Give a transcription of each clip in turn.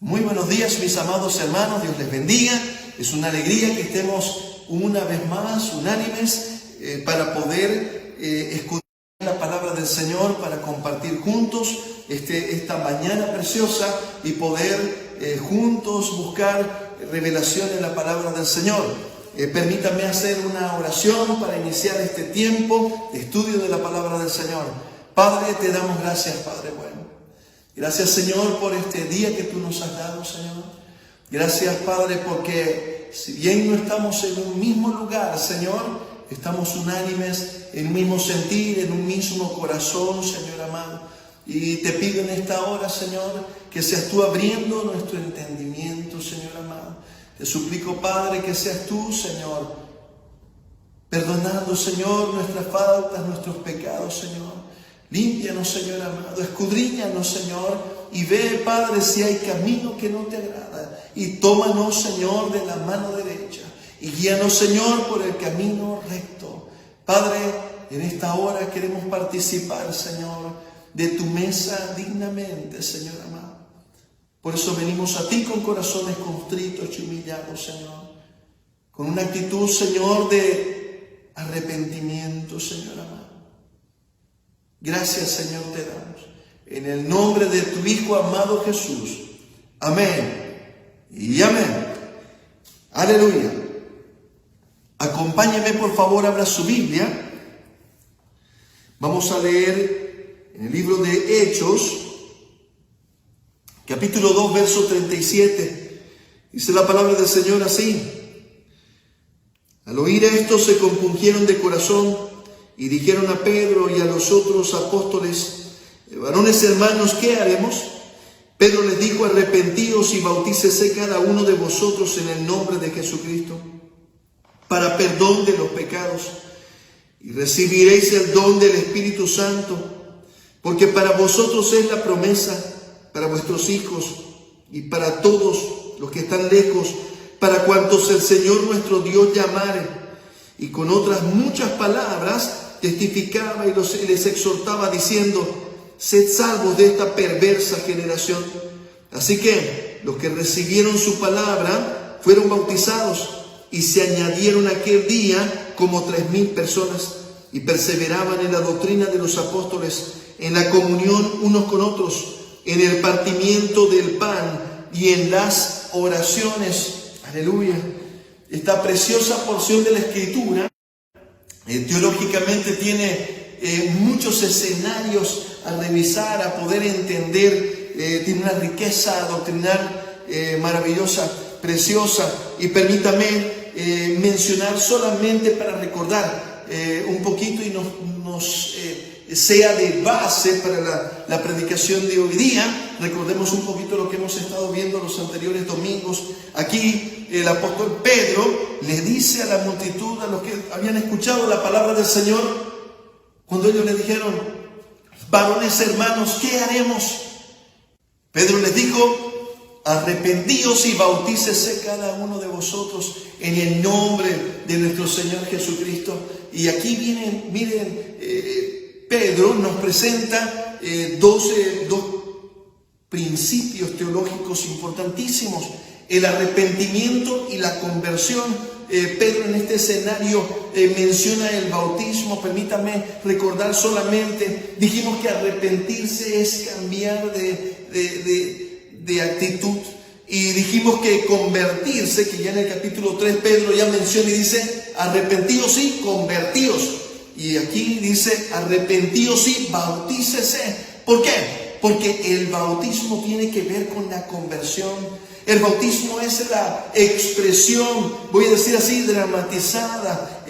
Muy buenos días, mis amados hermanos, Dios les bendiga. Es una alegría que estemos una vez más unánimes para poder escuchar la palabra del Señor, para compartir juntos esta mañana preciosa y poder juntos buscar revelación en la palabra del Señor. Permítanme hacer una oración para iniciar este tiempo de estudio de la palabra del Señor. Padre, te damos gracias, Padre bueno. Gracias, Señor, por este día que tú nos has dado, Señor. Gracias, Padre, porque si bien no estamos en un mismo lugar, Señor, estamos unánimes en un mismo sentir, en un mismo corazón, Señor amado. Y te pido en esta hora, Señor, que seas tú abriendo nuestro entendimiento, Señor amado. Te suplico, Padre, que seas tú, Señor, perdonando, Señor, nuestras faltas, nuestros pecados, Señor. Límpianos, Señor amado, escudriñanos, Señor, y ve, Padre, si hay camino que no te agrada, y tómanos, Señor, de la mano derecha, y guíanos, Señor, por el camino recto. Padre, en esta hora queremos participar, Señor, de tu mesa dignamente, Señor amado. Por eso venimos a ti con corazones contritos y humillados, Señor, con una actitud, Señor, de arrepentimiento, Señor amado. Gracias, Señor, te damos. En el nombre de tu Hijo amado Jesús. Amén y amén. Aleluya. Acompáñeme, por favor, abra su Biblia. Vamos a leer en el libro de Hechos, capítulo 2, verso 37. Dice la palabra del Señor así: al oír esto se compungieron de corazón y dijeron a Pedro y a los otros apóstoles: varones hermanos, ¿qué haremos? Pedro les dijo: arrepentíos y bautícese cada uno de vosotros en el nombre de Jesucristo para perdón de los pecados, y recibiréis el don del Espíritu Santo, porque para vosotros es la promesa, para vuestros hijos y para todos los que están lejos, para cuantos el Señor nuestro Dios llamare. Y con otras muchas palabras testificaba y les exhortaba diciendo: sed salvos de esta perversa generación. Así que los que recibieron su palabra fueron bautizados, y se añadieron aquel día como 3,000 personas, y perseveraban en la doctrina de los apóstoles, en la comunión unos con otros, en el partimiento del pan y en las oraciones. Aleluya. Esta preciosa porción de la Escritura teológicamente tiene muchos escenarios a revisar, a poder entender. Tiene una riqueza doctrinal maravillosa, preciosa. Y permítame mencionar solamente para recordar un poquito y nos sea de base para la predicación de hoy día. Recordemos un poquito lo que hemos estado viendo los anteriores domingos. Aquí el apóstol Pedro le dice a la multitud, a los que habían escuchado la palabra del Señor, cuando ellos le dijeron: varones hermanos, ¿qué haremos? Pedro les dijo: arrepentíos y bautícese cada uno de vosotros en el nombre de nuestro Señor Jesucristo. Y aquí miren, Pedro nos presenta dos principios teológicos importantísimos: el arrepentimiento y la conversión. Pedro en este escenario menciona el bautismo. Permítame recordar solamente, dijimos que arrepentirse es cambiar de actitud. Y dijimos que convertirse, que ya en el capítulo 3 Pedro ya menciona y dice: arrepentíos y convertíos. Y aquí dice: arrepentíos y bautícese. ¿Por qué? Porque el bautismo tiene que ver con la conversión. El bautismo es la expresión, voy a decir así, dramatizada,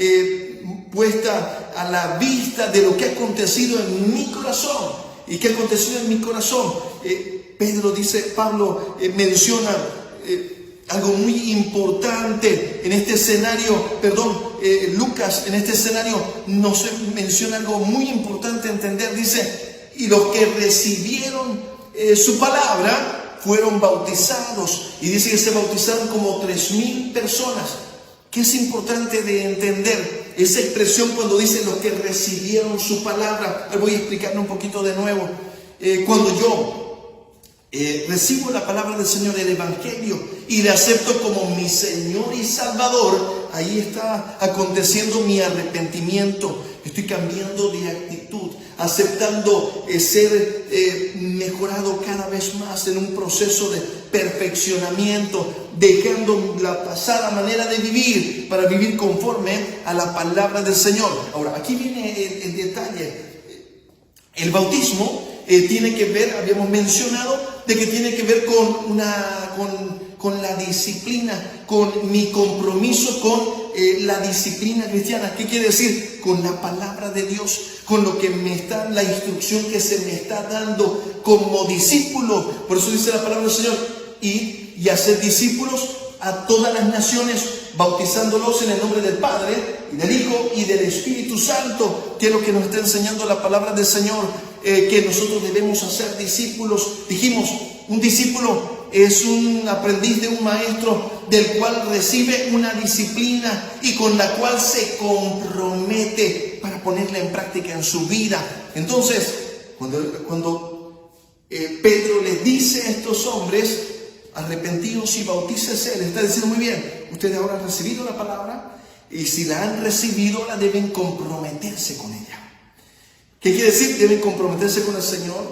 puesta a la vista de lo que ha acontecido en mi corazón. ¿Y qué ha acontecido en mi corazón? Pablo menciona algo muy importante en este escenario, Lucas en este escenario nos menciona algo muy importante a entender. Dice: y los que recibieron su palabra fueron bautizados. Y dice que se bautizaron como 3,000 personas. ¿Qué es importante de entender? Esa expresión cuando dice los que recibieron su palabra. Voy a explicarle un poquito de nuevo. Cuando yo recibo la palabra del Señor, el Evangelio, y le acepto como mi Señor y Salvador, ahí está aconteciendo mi arrepentimiento. Estoy cambiando de actitud, aceptando ser mejorado cada vez más en un proceso de perfeccionamiento, dejando la pasada manera de vivir para vivir conforme a la palabra del Señor. Ahora, aquí viene el detalle. El bautismo tiene que ver, habíamos mencionado, de que tiene que ver con la disciplina, con mi compromiso con la disciplina cristiana. ¿Qué quiere decir? Con la palabra de Dios, con lo que me está, la instrucción que se me está dando como discípulo. Por eso dice la palabra del Señor, y hacer discípulos a todas las naciones, bautizándolos en el nombre del Padre, y del Hijo y del Espíritu Santo, que es lo que nos está enseñando la palabra del Señor, que nosotros debemos hacer discípulos. Dijimos, un discípulo es un aprendiz de un maestro del cual recibe una disciplina y con la cual se compromete para ponerla en práctica en su vida. Entonces, cuando Pedro les dice a estos hombres, arrepentíos y bautícese, les está diciendo muy bien, ustedes ahora han recibido la palabra y si la han recibido, la deben comprometerse con ella. ¿Qué quiere decir? Deben comprometerse con el Señor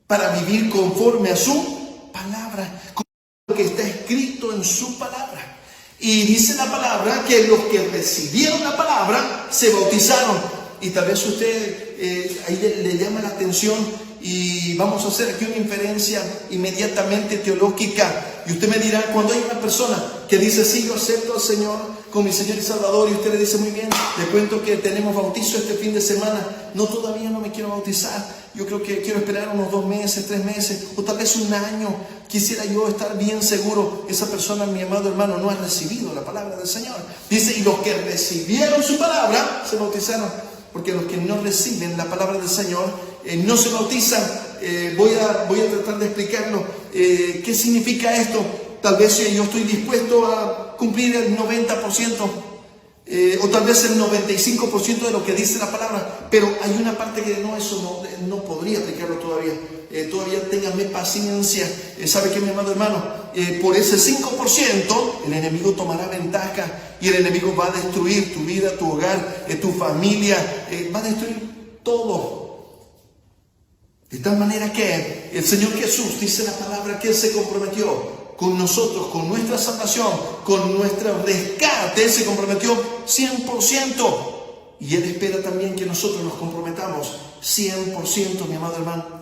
para vivir conforme a su palabra, con lo que está escrito en su palabra. Y dice la palabra que los que recibieron la palabra se bautizaron. Y tal vez usted ahí le llama la atención, y vamos a hacer aquí una inferencia inmediatamente teológica. Y usted me dirá, cuando hay una persona que dice, sí, yo acepto al Señor como mi Señor y Salvador, y usted le dice, muy bien, le cuento que tenemos bautizo este fin de semana. No, todavía no me quiero bautizar. Yo creo que quiero esperar unos 2 meses, 3 meses, o tal vez un año. Quisiera yo estar bien seguro. Esa persona, mi amado hermano, no ha recibido la palabra del Señor. Dice, y los que recibieron su palabra se bautizaron. Porque los que no reciben la palabra del Señor no se bautizan. Voy a tratar de explicarlo. ¿Qué significa esto? Tal vez yo estoy dispuesto a cumplir el 90%, o tal vez el 95% de lo que dice la palabra, pero hay una parte que no podría aplicarlo todavía. Todavía ténganme paciencia. ¿Sabe qué, mi amado hermano? Por ese 5% el enemigo tomará ventaja y el enemigo va a destruir tu vida, tu hogar, tu familia, va a destruir todo. De tal manera que el Señor Jesús, dice la palabra, que Él se comprometió con nosotros, con nuestra salvación, con nuestro rescate, se comprometió 100%. Y Él espera también que nosotros nos comprometamos 100%, mi amado hermano.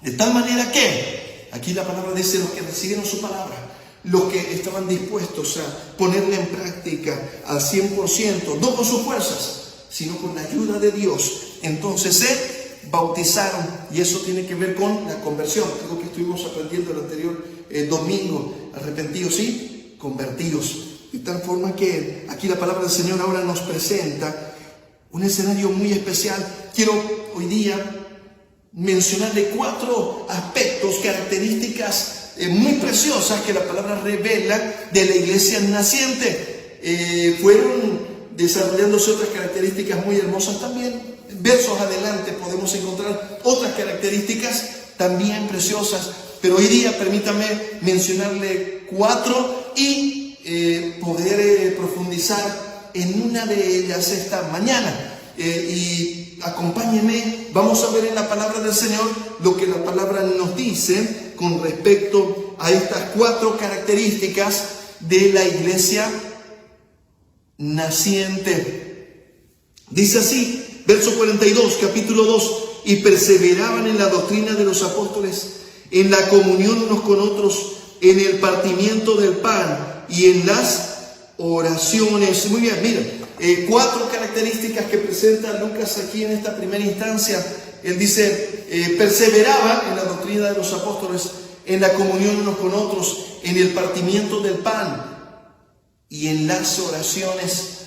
De tal manera que, aquí la palabra dice, los que recibieron su palabra, los que estaban dispuestos a ponerla en práctica al 100%, no con sus fuerzas, sino con la ayuda de Dios, entonces se bautizaron. Y eso tiene que ver con la conversión, algo que estuvimos aprendiendo el anterior domingo. Arrepentidos y convertidos. De tal forma que aquí la palabra del Señor ahora nos presenta un escenario muy especial. Quiero hoy día mencionarle 4 aspectos, características muy preciosas que la palabra revela de la iglesia naciente. Fueron desarrollándose otras características muy hermosas también. Versos adelante podemos encontrar otras características también preciosas, pero hoy día permítame mencionarle 4 y poder profundizar en una de ellas esta mañana. Y acompáñenme, vamos a ver en la palabra del Señor lo que la palabra nos dice con respecto a estas 4 características de la iglesia naciente. Dice así, verso 42, capítulo 2, y perseveraban en la doctrina de los apóstoles, en la comunión unos con otros, en el partimiento del pan y en las oraciones. Muy bien, miren. 4 características que presenta Lucas aquí en esta primera instancia. Él dice, perseveraba en la doctrina de los apóstoles, en la comunión unos con otros, en el partimiento del pan y en las oraciones.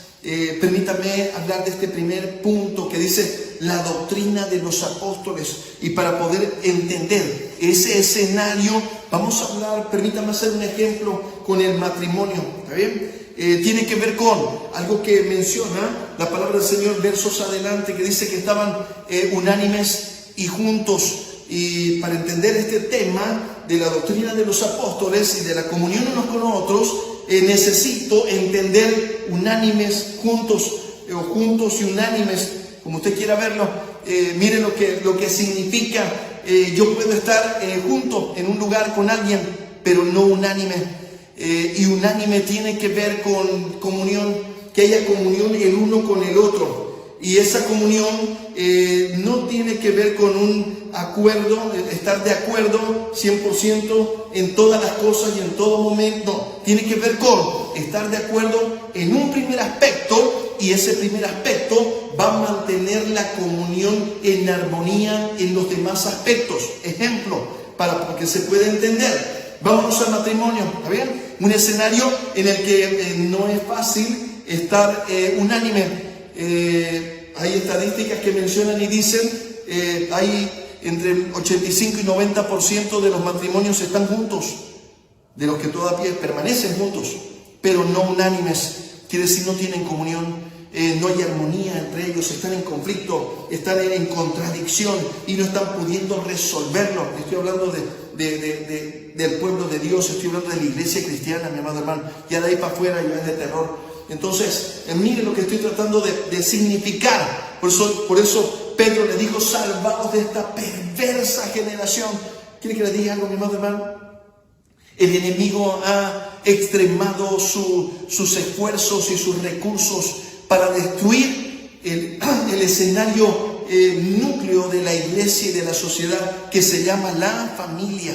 Permítame hablar de este primer punto que dice la doctrina de los apóstoles. Y para poder entender ese escenario, vamos a hablar, permítame hacer un ejemplo con el matrimonio. ¿Está bien? Tiene que ver con algo que menciona la palabra del Señor versos adelante, que dice que estaban unánimes y juntos. Y para entender este tema de la doctrina de los apóstoles y de la comunión unos con otros, necesito entender unánimes, juntos y unánimes, como usted quiera verlo. Miren lo que significa. Yo puedo estar junto en un lugar con alguien, pero no unánime. Y unánime tiene que ver con comunión, que haya comunión el uno con el otro. Y esa comunión no tiene que ver con un acuerdo, estar de acuerdo 100% en todas las cosas y en todo momento. No, tiene que ver con estar de acuerdo en un primer aspecto, y ese primer aspecto va a mantener la comunión en armonía en los demás aspectos. Ejemplo, para que se pueda entender. Vámonos al matrimonio, ¿está bien? Un escenario en el que no es fácil estar unánime. Hay estadísticas que mencionan y dicen hay entre el 85 y 90% de los matrimonios están juntos, de los que todavía permanecen juntos, pero no unánimes. Quiere decir, no tienen comunión, no hay armonía entre ellos, están en conflicto, están en contradicción y no están pudiendo resolverlo. Estoy hablando del pueblo de Dios, estoy hablando de la iglesia cristiana, mi amado hermano. Ya de ahí para afuera ya es de terror. Entonces, miren lo que estoy tratando de significar. Por eso Pedro le dijo: salvaos de esta perversa generación. ¿Quiere que le diga algo, mi amado hermano? El enemigo ha extremado sus esfuerzos y sus recursos para destruir el escenario núcleo de la iglesia y de la sociedad, que se llama la familia.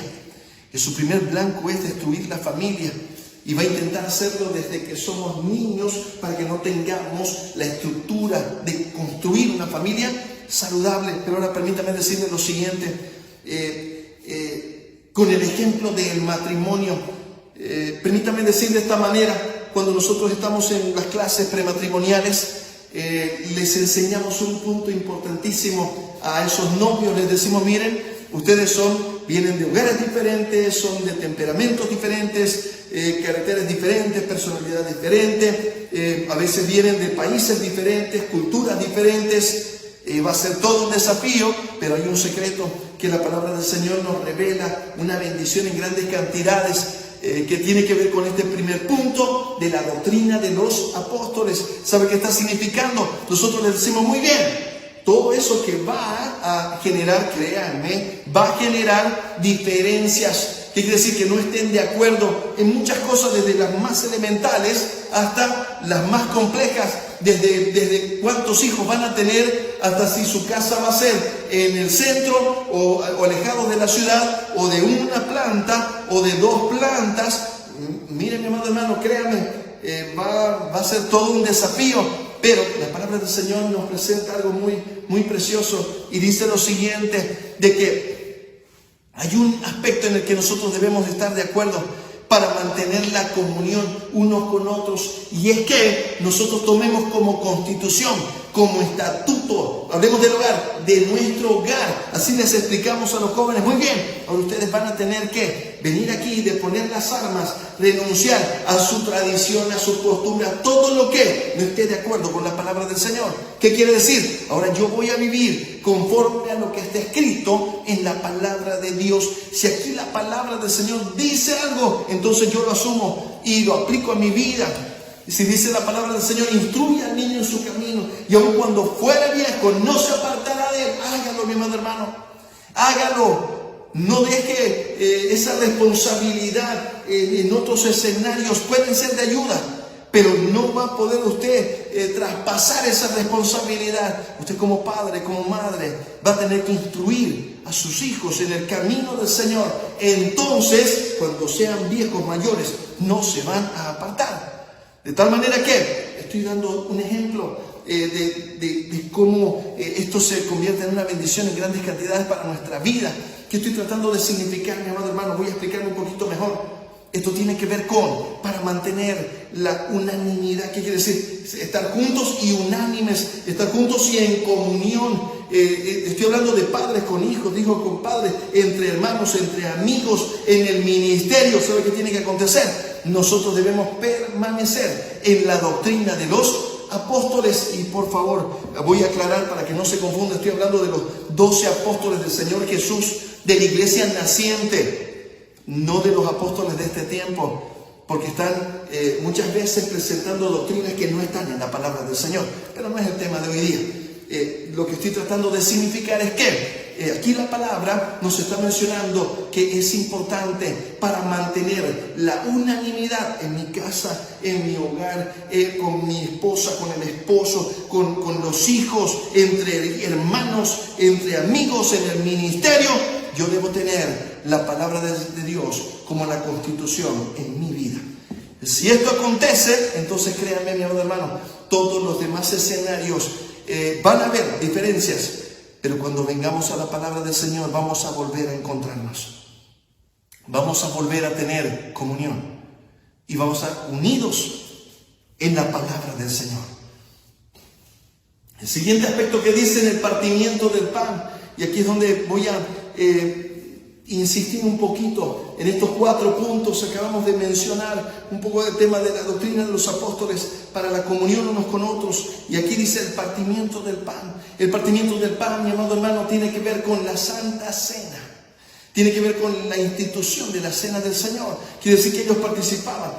Y su primer blanco es destruir la familia. Y va a intentar hacerlo desde que somos niños, para que no tengamos la estructura de construir una familia saludable. Pero ahora permítame decirle lo siguiente, con el ejemplo del matrimonio. Permítame decir de esta manera: cuando nosotros estamos en las clases prematrimoniales, les enseñamos un punto importantísimo a esos novios. Les decimos: miren, ustedes vienen de hogares diferentes, son de temperamentos diferentes, caracteres diferentes, personalidad diferente, a veces vienen de países diferentes, culturas diferentes. Va a ser todo un desafío, pero hay un secreto que la palabra del Señor nos revela, una bendición en grandes cantidades, que tiene que ver con este primer punto de la doctrina de los apóstoles. ¿Sabe qué está significando? Nosotros les decimos: muy bien, todo eso que va a generar, créanme, va a generar diferencias. ¿Qué quiere decir? Que no estén de acuerdo en muchas cosas, desde las más elementales hasta las más complejas, desde cuántos hijos van a tener, hasta si su casa va a ser en el centro o alejados de la ciudad, o de una planta o de dos plantas. Miren, mi amado hermano, créanme, va a ser todo un desafío. Pero la palabra del Señor nos presenta algo muy, muy precioso, y dice lo siguiente, de que hay un aspecto en el que nosotros debemos estar de acuerdo para mantener la comunión unos con otros, y es que nosotros tomemos como constitución, como estatuto, hablemos del hogar, de nuestro hogar. Así les explicamos a los jóvenes: muy bien, ahora ustedes van a tener que venir aquí y deponer las armas, renunciar a su tradición, a su postura, todo lo que no esté de acuerdo con la palabra del Señor. ¿Qué quiere decir? Ahora yo voy a vivir conforme a lo que está escrito en la palabra de Dios. Si aquí la palabra del Señor dice algo, entonces yo lo asumo y lo aplico a mi vida. Y si dice la palabra del Señor: instruye al niño en su camino, y aun cuando fuera viejo no se apartará de él. Hágalo, mi amado hermano, hágalo. No deje esa responsabilidad en otros escenarios. Pueden ser de ayuda, pero no va a poder usted traspasar esa responsabilidad. Usted, como padre, como madre, va a tener que instruir a sus hijos en el camino del Señor. Entonces, cuando sean viejos, mayores, no se van a apartar. De tal manera que estoy dando un ejemplo de cómo esto se convierte en una bendición en grandes cantidades para nuestra vida. ¿Qué estoy tratando de significar, mi amado hermano? Voy a explicarme un poquito mejor. Esto tiene que ver para mantener la unanimidad. ¿Qué quiere decir? Estar juntos y unánimes, estar juntos y en comunión. Estoy hablando de padres con hijos, de hijos con padres, entre hermanos, entre amigos, en el ministerio. ¿Sabe qué tiene que acontecer? Nosotros debemos permanecer en la doctrina de los apóstoles, y por favor, voy a aclarar para que no se confunda, estoy hablando de los 12 apóstoles del Señor Jesús, de la iglesia naciente, no de los apóstoles de este tiempo, porque están muchas veces presentando doctrinas que no están en la palabra del Señor, pero no es el tema de hoy día. Lo que estoy tratando de significar es que aquí la palabra nos está mencionando que es importante para mantener la unanimidad en mi casa, en mi hogar, con mi esposa, con el esposo, con los hijos, entre hermanos, entre amigos, en el ministerio. Yo debo tener la palabra de Dios como la constitución en mi vida. Si esto acontece, entonces créanme, mi amado hermano, todos los demás escenarios van a haber diferencias, pero cuando vengamos a la palabra del Señor vamos a volver a encontrarnos. Vamos a volver a tener comunión y vamos a estar unidos en la palabra del Señor. El siguiente aspecto que dice en el partimiento del pan, y aquí es donde voy a insistir un poquito en estos 4 puntos. Acabamos de mencionar un poco del tema de la doctrina de los apóstoles para la comunión unos con otros, y aquí dice el partimiento del pan. El partimiento del pan, mi amado hermano, tiene que ver con la Santa Cena, tiene que ver con la institución de la Cena del Señor. Quiere decir que ellos participaban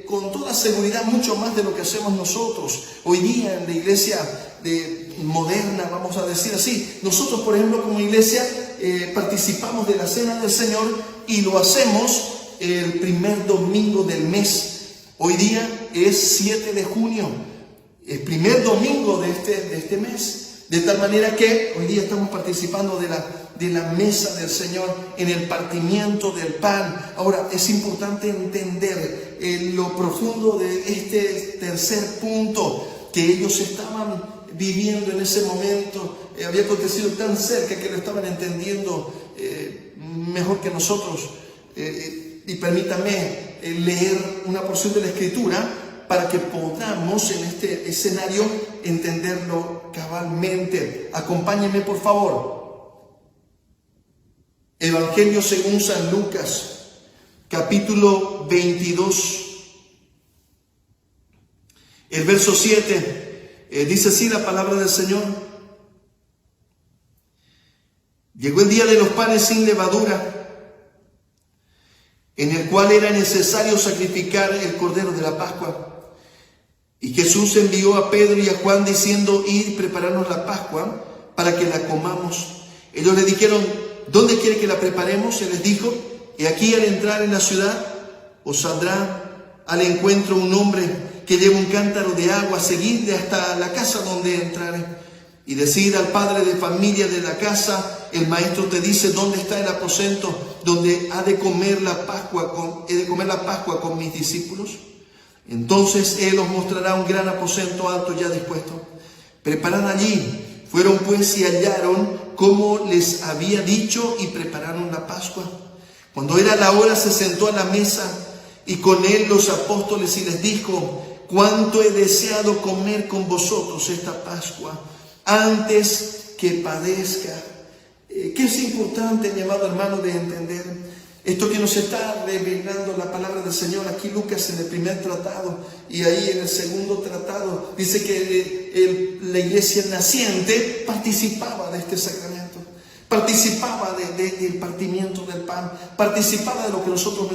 con toda seguridad mucho más de lo que hacemos nosotros hoy día en la iglesia moderna, vamos a decir así. Nosotros, por ejemplo, como iglesia participamos de la Cena del Señor y lo hacemos el primer domingo del mes. Hoy día es 7 de junio, el primer domingo de este mes. De tal manera que hoy día estamos participando de la mesa del Señor en el partimiento del pan. Ahora, es importante entender lo profundo de este tercer punto que ellos estaban viviendo en ese momento. Había acontecido tan cerca que lo estaban entendiendo mejor que nosotros. Y permítame leer una porción de la Escritura para que podamos en este escenario entenderlo cabalmente. Acompáñenme, por favor. Evangelio según San Lucas, capítulo 22, el verso 7, dice así la palabra del Señor. Llegó el día de los panes sin levadura, en el cual era necesario sacrificar el cordero de la Pascua. Y Jesús envió a Pedro y a Juan diciendo: id y prepararnos la Pascua para que la comamos. Ellos le dijeron: ¿dónde quiere que la preparemos? Él les dijo: y aquí al entrar en la ciudad os saldrá al encuentro un hombre que lleva un cántaro de agua. Seguidle hasta la casa donde entrare y decid al padre de familia de la casa: el maestro te dice dónde está el aposento donde he de comer la Pascua con mis discípulos. Entonces él os mostrará un gran aposento alto ya dispuesto. Preparad allí. Fueron pues y hallaron como les había dicho y prepararon la Pascua. Cuando era la hora se sentó a la mesa y con él los apóstoles y les dijo: cuánto he deseado comer con vosotros esta Pascua antes que padezca. ¿Qué es importante, mi amado hermano, de entender? Esto que nos está revelando la palabra del Señor aquí Lucas en el primer tratado y ahí en el segundo tratado dice que la iglesia naciente participaba de este sacramento, participaba del partimiento del pan, participaba de lo que nosotros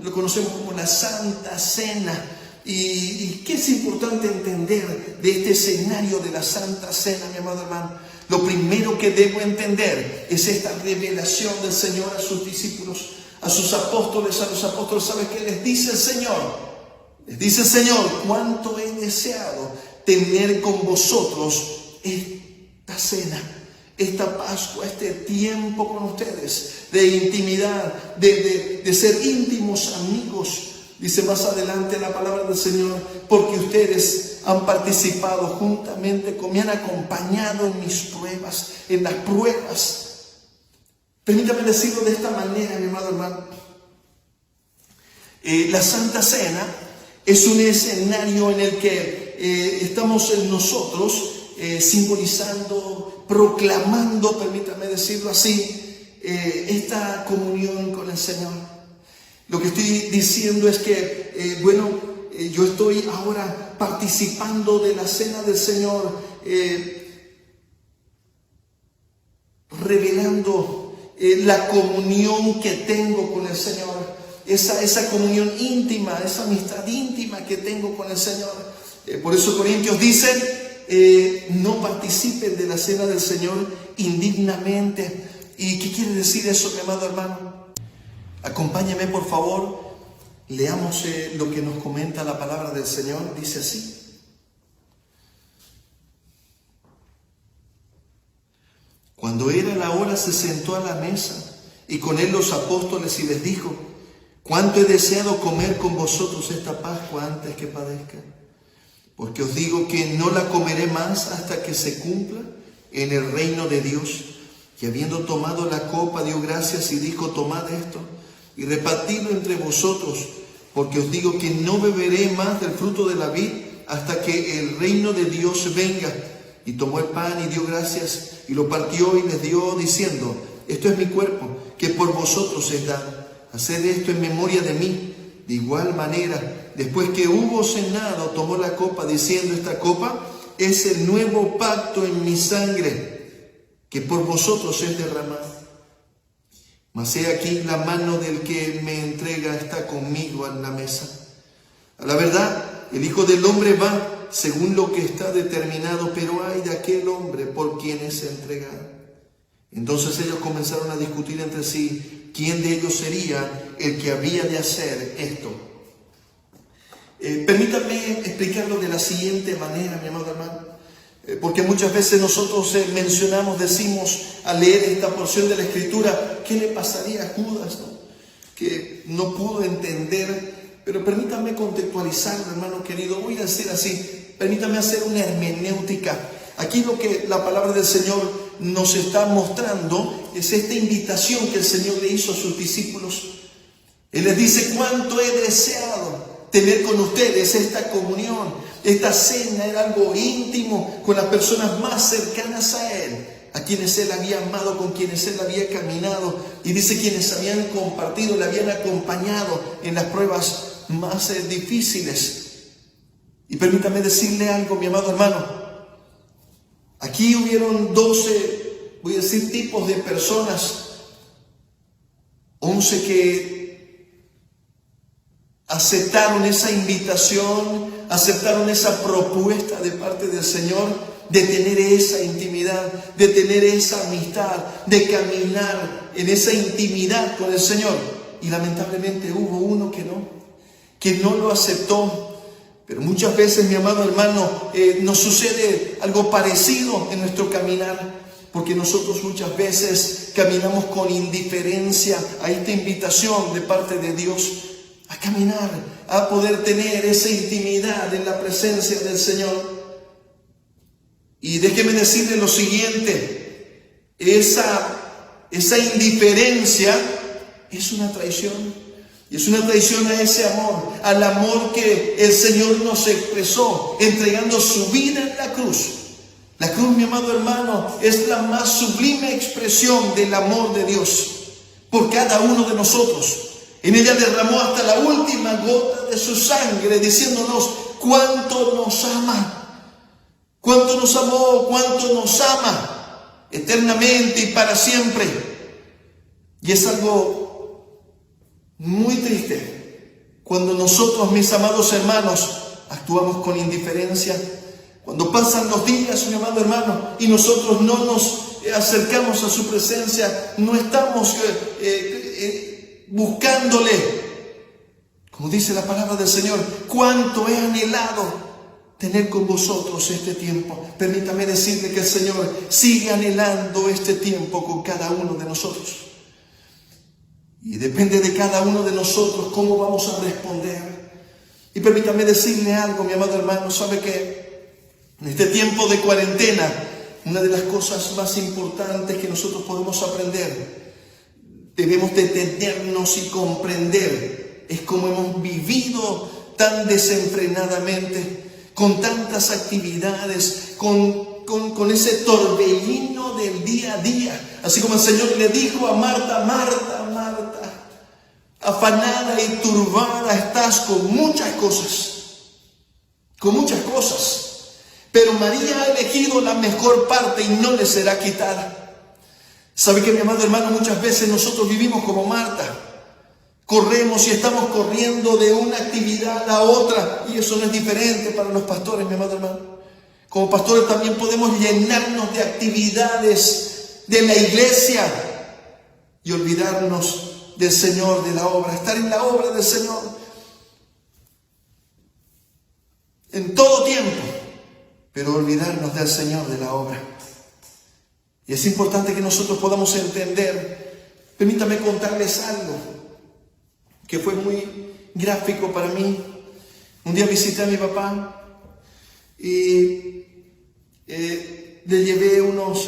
lo conocemos como la Santa Cena. ¿Y qué es importante entender de este escenario de la Santa Cena, mi amado hermano? Lo primero que debo entender es esta revelación del Señor a sus discípulos, a sus apóstoles, a los apóstoles. ¿Sabe qué les dice el Señor? Les dice el Señor: cuánto he deseado tener con vosotros esta cena, esta Pascua, este tiempo con ustedes de intimidad, de ser íntimos amigos. Dice más adelante la palabra del Señor: porque ustedes han participado juntamente, me han acompañado en mis pruebas, en las pruebas. Permítame decirlo de esta manera, mi amado hermano. La Santa Cena es un escenario en el que estamos nosotros simbolizando, proclamando, permítame decirlo así, esta comunión con el Señor. Lo que estoy diciendo es que, yo estoy ahora participando de la cena del Señor, revelando la comunión que tengo con el Señor, esa comunión íntima, esa amistad íntima que tengo con el Señor. Por eso Corintios dice, no participen de la cena del Señor indignamente. ¿Y qué quiere decir eso, mi amado hermano? Acompáñeme, por favor, leamos lo que nos comenta la palabra del Señor. Dice así: cuando era la hora, se sentó a la mesa y con él los apóstoles, y les dijo: cuánto he deseado comer con vosotros esta Pascua antes que padezca, porque os digo que no la comeré más hasta que se cumpla en el reino de Dios. Y habiendo tomado la copa, dio gracias y dijo: tomad esto y repartidlo entre vosotros, porque os digo que no beberé más del fruto de la vid hasta que el reino de Dios venga. Y tomó el pan y dio gracias y lo partió y les dio, diciendo: esto es mi cuerpo, que por vosotros es dado. Haced esto en memoria de mí. De igual manera, después que hubo cenado, tomó la copa, diciendo: esta copa es el nuevo pacto en mi sangre, que por vosotros es derramada. Mas he aquí, la mano del que me entrega está conmigo en la mesa. A la verdad, el Hijo del Hombre va según lo que está determinado, pero ay de aquel hombre por quien es entregado. Entonces ellos comenzaron a discutir entre sí quién de ellos sería el que había de hacer esto. Permítanme explicarlo de la siguiente manera, mi amado hermano. Porque muchas veces nosotros decimos al leer esta porción de la Escritura, ¿qué le pasaría a Judas, no? Que no pudo entender. Pero permítame contextualizar, hermano querido. Voy a decir así, permítame hacer una hermenéutica. Aquí lo que la palabra del Señor nos está mostrando es esta invitación que el Señor le hizo a sus discípulos. Él les dice: cuánto he deseado tener con ustedes esta comunión. Esta cena era algo íntimo con las personas más cercanas a Él, a quienes Él había amado, con quienes Él había caminado. Y dice: quienes habían compartido, le habían acompañado en las pruebas más difíciles. Y permítame decirle algo, mi amado hermano. Aquí hubieron 12, voy a decir, tipos de personas. 11 que aceptaron esa invitación, aceptaron esa propuesta de parte del Señor de tener esa intimidad, de tener esa amistad, de caminar en esa intimidad con el Señor. Y lamentablemente hubo uno que no lo aceptó. Pero muchas veces, mi amado hermano, nos sucede algo parecido en nuestro caminar, porque nosotros muchas veces caminamos con indiferencia a esta invitación de parte de Dios a caminar, a poder tener esa intimidad en la presencia del Señor. Y déjeme decirle lo siguiente: esa indiferencia es una traición. Y es una traición a ese amor, al amor que el Señor nos expresó, entregando su vida en la cruz. La cruz, mi amado hermano, es la más sublime expresión del amor de Dios por cada uno de nosotros. En ella derramó hasta la última gota de su sangre, diciéndonos cuánto nos ama, cuánto nos amó, cuánto nos ama eternamente y para siempre. Y es algo muy triste cuando nosotros, mis amados hermanos, actuamos con indiferencia. Cuando pasan los días, mi amado hermano, y nosotros no nos acercamos a su presencia, no estamos buscándole. Como dice la palabra del Señor: cuánto he anhelado tener con vosotros este tiempo. Permítame decirle que el Señor sigue anhelando este tiempo con cada uno de nosotros. Y depende de cada uno de nosotros cómo vamos a responder. Y permítame decirle algo, mi amado hermano. Sabe que en este tiempo de cuarentena, una de las cosas más importantes que nosotros podemos aprender, debemos detenernos y comprender, es cómo hemos vivido tan desenfrenadamente, con tantas actividades, con ese torbellino del día a día. Así como el Señor le dijo a Marta: Marta, Marta, afanada y turbada estás con muchas cosas. con muchas cosas. Pero María ha elegido la mejor parte y no le será quitada. ¿Sabe qué, mi amado hermano? Muchas veces nosotros vivimos como Marta. Corremos y estamos corriendo de una actividad a otra. Y eso no es diferente para los pastores, mi amado hermano. Como pastores también podemos llenarnos de actividades de la iglesia y olvidarnos del Señor, de la obra. Estar en la obra del Señor en todo tiempo, pero olvidarnos del Señor, de la obra. Y es importante que nosotros podamos entender. Permítame contarles algo que fue muy gráfico para mí. Un día visité a mi papá y le llevé unos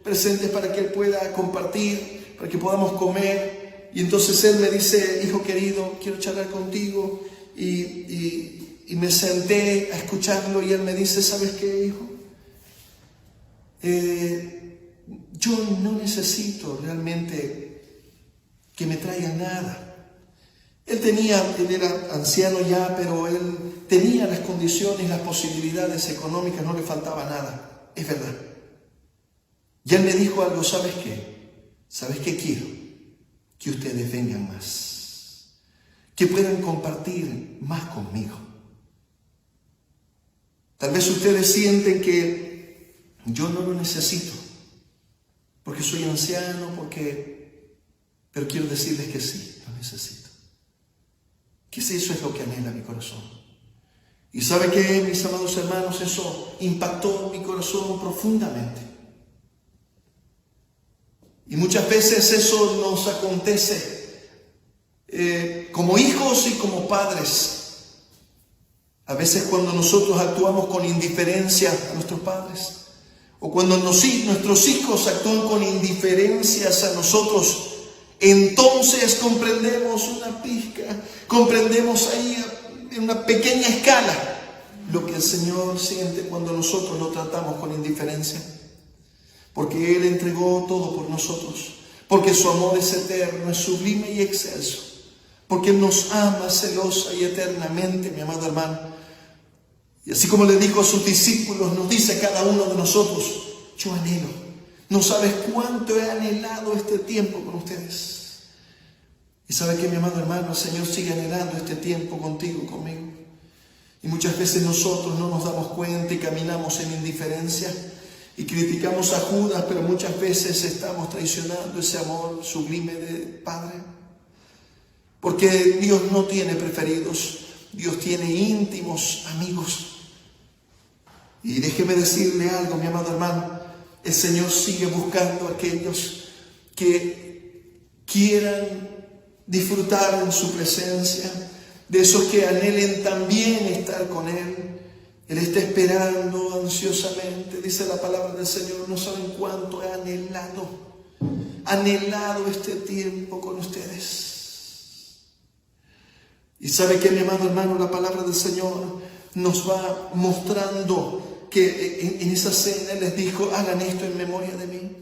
presentes para que él pueda compartir, para que podamos comer. Y entonces él me dice: hijo querido, quiero charlar contigo. Y me senté a escucharlo y él me dice: ¿sabes qué, hijo? Yo no necesito realmente que me traigan nada. Él era anciano ya, pero él tenía las condiciones, las posibilidades económicas, no le faltaba nada. Es verdad. Y él me dijo algo: ¿sabes qué? ¿Sabes qué quiero? Que ustedes vengan más, que puedan compartir más conmigo. Tal vez ustedes sienten que yo no lo necesito, porque soy anciano, pero quiero decirles que sí, lo necesito. Que eso es lo que anhela mi corazón. Y ¿sabe qué, mis amados hermanos? Eso impactó mi corazón profundamente. Y muchas veces eso nos acontece como hijos y como padres. A veces cuando nosotros actuamos con indiferencia a nuestros padres, o cuando nuestros hijos actúan con indiferencia a nosotros, entonces comprendemos una pizca, comprendemos ahí en una pequeña escala lo que el Señor siente cuando nosotros lo tratamos con indiferencia. Porque Él entregó todo por nosotros, porque su amor es eterno, es sublime y excelso, porque Él nos ama celosa y eternamente, mi amado hermano. Y así como le dijo a sus discípulos, nos dice a cada uno de nosotros: yo anhelo. No sabes cuánto he anhelado este tiempo con ustedes. Y sabe que, mi amado hermano, el Señor sigue anhelando este tiempo contigo, conmigo. Y muchas veces nosotros no nos damos cuenta y caminamos en indiferencia y criticamos a Judas, pero muchas veces estamos traicionando ese amor sublime del Padre. Porque Dios no tiene preferidos, Dios tiene íntimos amigos. Y déjeme decirle algo, mi amado hermano: el Señor sigue buscando a aquellos que quieran disfrutar en su presencia, de esos que anhelen también estar con Él. Él está esperando ansiosamente, dice la palabra del Señor. No saben cuánto he anhelado este tiempo con ustedes. Y sabe que, mi amado hermano, la palabra del Señor nos va mostrando que en esa cena Él les dijo: hagan esto en memoria de mí.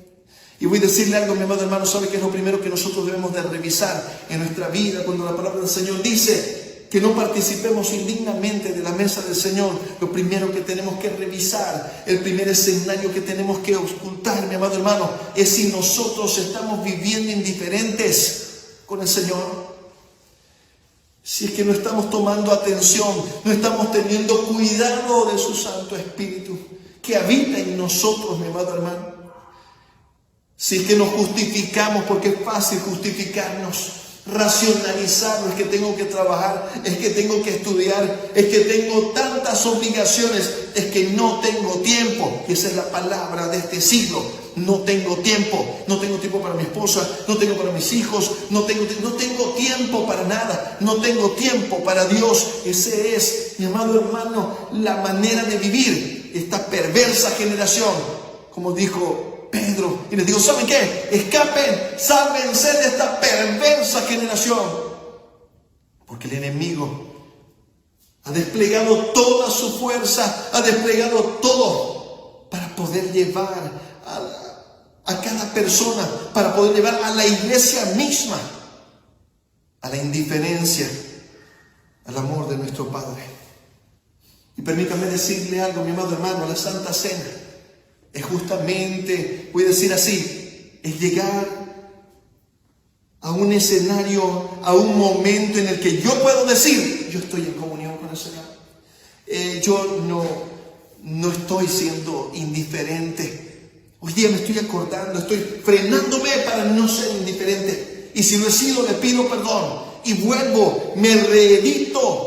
Y voy a decirle algo, mi amado hermano: ¿sabe qué es lo primero que nosotros debemos de revisar en nuestra vida cuando la palabra del Señor dice que no participemos indignamente de la mesa del Señor? Lo primero que tenemos que revisar, el primer escenario que tenemos que ocultar, mi amado hermano, es si nosotros estamos viviendo indiferentes con el Señor. Si es que no estamos tomando atención, no estamos teniendo cuidado de su Santo Espíritu que habita en nosotros, mi amado hermano. Si es que nos justificamos, porque es fácil justificarnos, racionalizarlo: es que tengo que trabajar, es que tengo que estudiar, es que tengo tantas obligaciones, es que no tengo tiempo. Y esa es la palabra de este siglo: no tengo tiempo. No tengo tiempo para mi esposa, no tengo para mis hijos, no tengo tiempo para nada, no tengo tiempo para Dios. Ese es, mi amado hermano, la manera de vivir esta perversa generación, como dijo Pedro. Y les digo: ¿saben qué? Escapen, sálvense de esta perversa generación, porque el enemigo ha desplegado toda su fuerza, ha desplegado todo para poder llevar a cada persona, para poder llevar a la iglesia misma a la indiferencia al amor de nuestro Padre. Y permítame decirle algo, mi amado hermano, la Santa Cena es justamente, voy a decir así, es llegar a un escenario, a un momento en el que yo puedo decir, yo estoy en comunión con el Señor. Yo no estoy siendo indiferente. Hoy día me estoy acordando, estoy frenándome para no ser indiferente. Y si lo he sido, le pido perdón. Y vuelvo, me reedito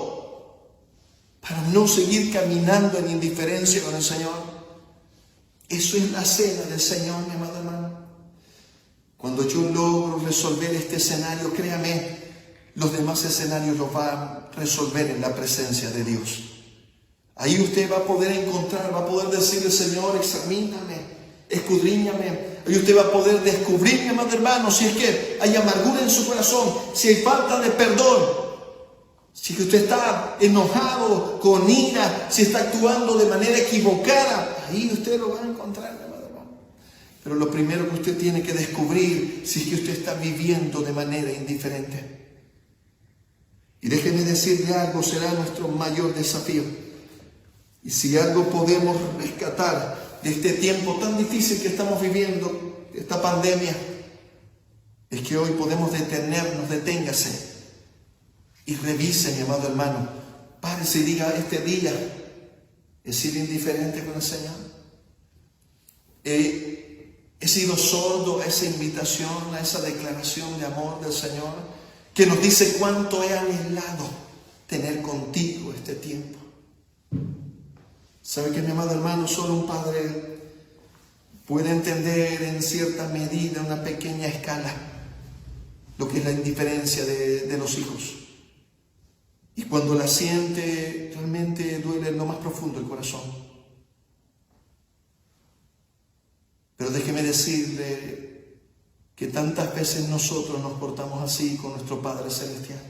para no seguir caminando en indiferencia con el Señor. Eso es la cena del Señor, mi amado hermano. Cuando yo logro resolver este escenario, créame, los demás escenarios los va a resolver en la presencia de Dios. Ahí usted va a poder encontrar, va a poder decirle, Señor, examíname, escudriñame. Ahí usted va a poder descubrir, mi amado hermano, si es que hay amargura en su corazón, si hay falta de perdón, si que usted está enojado, con ira, si está actuando de manera equivocada. Ahí usted lo va a encontrar, mi amado hermano. Pero lo primero que usted tiene que descubrir, si es que usted está viviendo de manera indiferente. Y déjeme decirle algo, será nuestro mayor desafío. Y si algo podemos rescatar de este tiempo tan difícil que estamos viviendo, esta pandemia, es que hoy podemos detenernos, deténgase y revise, mi amado hermano. Párese y diga, este día he sido indiferente con el Señor. He sido sordo a esa invitación, a esa declaración de amor del Señor, que nos dice cuánto he anhelado tener contigo este tiempo. ¿Sabe que, mi amado hermano, solo un padre puede entender en cierta medida, una pequeña escala, lo que es la indiferencia de los hijos? Y cuando la siente, realmente duele en lo más profundo el corazón. Pero déjeme decirle que tantas veces nosotros nos portamos así con nuestro Padre Celestial.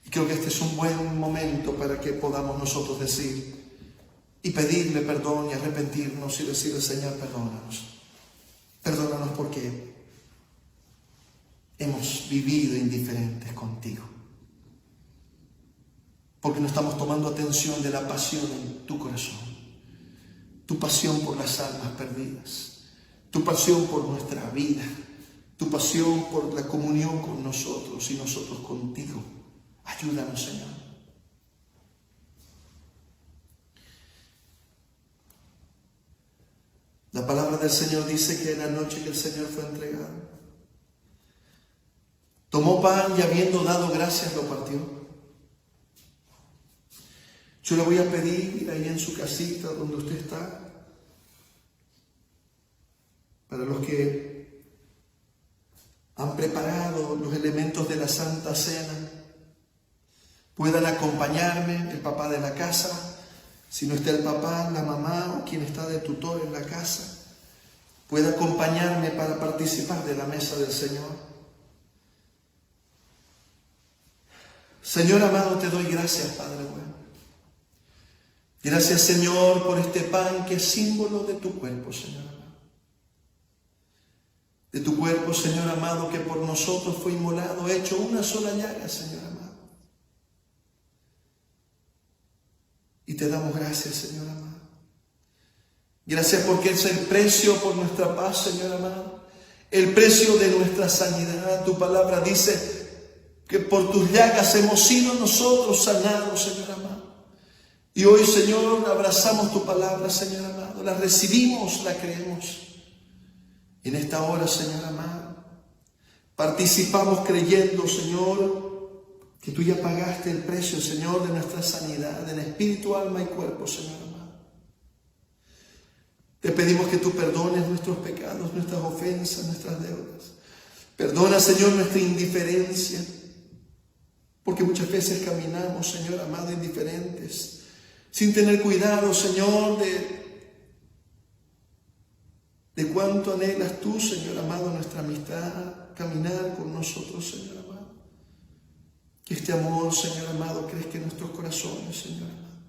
Y creo que este es un buen momento para que podamos nosotros decir y pedirle perdón y arrepentirnos y decirle, Señor, perdónanos. Perdónanos porque hemos vivido indiferentes contigo. Porque no estamos tomando atención de la pasión en tu corazón. Tu pasión por las almas perdidas. Tu pasión por nuestra vida. Tu pasión por la comunión con nosotros y nosotros contigo. Ayúdanos, Señor. La palabra del Señor dice que en la noche que el Señor fue entregado, tomó pan y habiendo dado gracias lo partió. Yo le voy a pedir ahí en su casita donde usted está, para los que han preparado los elementos de la Santa Cena, puedan acompañarme, el papá de la casa. Si no está el papá, la mamá o quien está de tutor en la casa, puede acompañarme para participar de la mesa del Señor. Señor amado, te doy gracias, Padre bueno. Gracias, Señor, por este pan que es símbolo de tu cuerpo, Señor amado. De tu cuerpo, Señor amado, que por nosotros fue inmolado, hecho una sola llaga, Señor amado. Y te damos gracias, Señor amado. Gracias porque es el precio por nuestra paz, Señor amado. El precio de nuestra sanidad. Tu palabra dice que por tus llagas hemos sido nosotros sanados, Señor amado. Y hoy, Señor, abrazamos tu palabra, Señor amado. La recibimos, la creemos. En esta hora, Señor amado, participamos creyendo, Señor, que tú ya pagaste el precio, Señor, de nuestra sanidad, en espíritu, alma y cuerpo, Señor amado. Te pedimos que tú perdones nuestros pecados, nuestras ofensas, nuestras deudas. Perdona, Señor, nuestra indiferencia, porque muchas veces caminamos, Señor amado, indiferentes, sin tener cuidado, Señor, de cuánto anhelas tú, Señor amado, nuestra amistad, caminar con nosotros, Señor amado. Que este amor, Señor amado, crezca en nuestros corazones, Señor amado.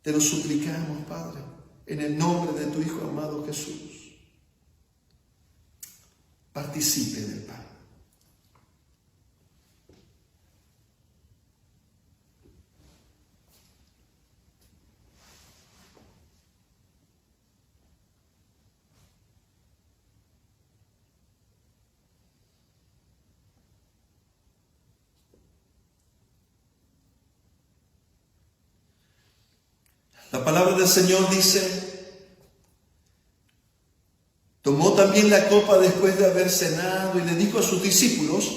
Te lo suplicamos, Padre, en el nombre de tu Hijo amado Jesús. Participe del pan. La palabra del Señor dice: tomó también la copa después de haber cenado y le dijo a sus discípulos: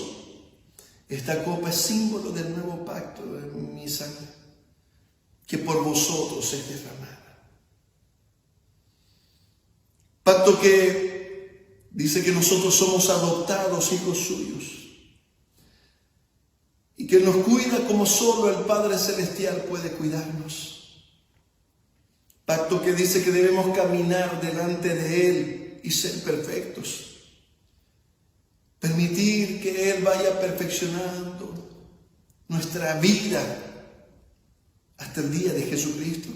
esta copa es símbolo del nuevo pacto en mi sangre, que por vosotros es derramada. Pacto que dice que nosotros somos adoptados hijos suyos y que nos cuida como solo el Padre Celestial puede cuidarnos. Pacto que dice que debemos caminar delante de Él y ser perfectos. Permitir que Él vaya perfeccionando nuestra vida hasta el día de Jesucristo.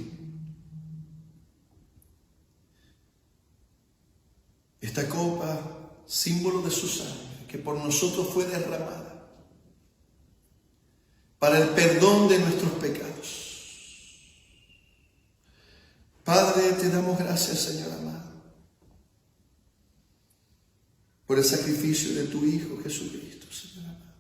Esta copa, símbolo de su sangre, que por nosotros fue derramada para el perdón de nuestros pecados. Padre, te damos gracias, Señor amado, por el sacrificio de tu Hijo Jesucristo, Señor amado.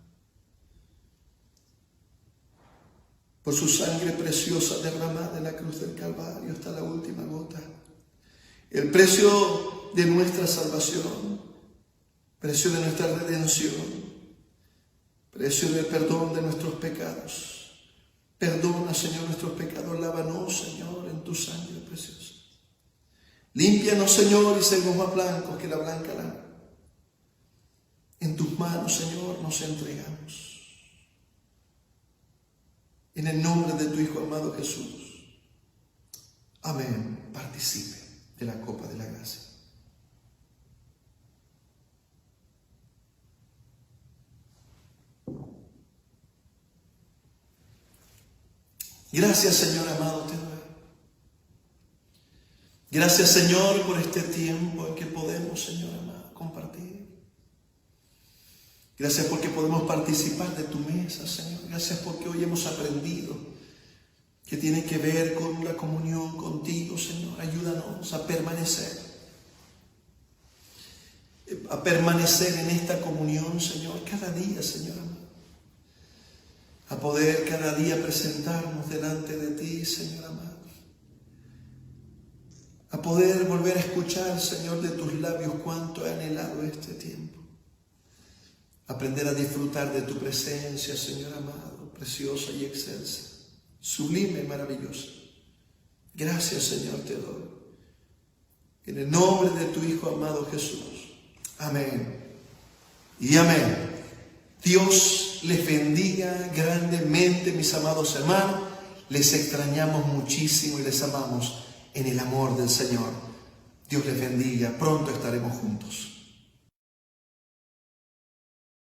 Por su sangre preciosa derramada en la cruz del Calvario hasta la última gota. El precio de nuestra salvación, precio de nuestra redención, precio del perdón de nuestros pecados. Perdona, Señor, nuestros pecados. Lávanos, Señor, en tu sangre preciosa. Límpianos, Señor, y seamos más blancos que la blanca lana. En tus manos, Señor, nos entregamos. En el nombre de tu Hijo amado Jesús. Amén. Participe de la copa de la gracia. Gracias, Señor amado, te doy. Gracias, Señor, por este tiempo en que podemos, Señor amado, compartir. Gracias porque podemos participar de tu mesa, Señor. Gracias porque hoy hemos aprendido que tiene que ver con la comunión contigo, Señor. Ayúdanos a permanecer en esta comunión, Señor, cada día, Señor amado. A poder cada día presentarnos delante de ti, Señor amado. A poder volver a escuchar, Señor, de tus labios cuánto he anhelado este tiempo. Aprender a disfrutar de tu presencia, Señor amado, preciosa y excelsa, sublime y maravillosa. Gracias, Señor, te doy. En el nombre de tu Hijo amado Jesús. Amén y amén. Dios les bendiga grandemente, mis amados hermanos. Les extrañamos muchísimo y les amamos en el amor del Señor. Dios les bendiga. Pronto estaremos juntos.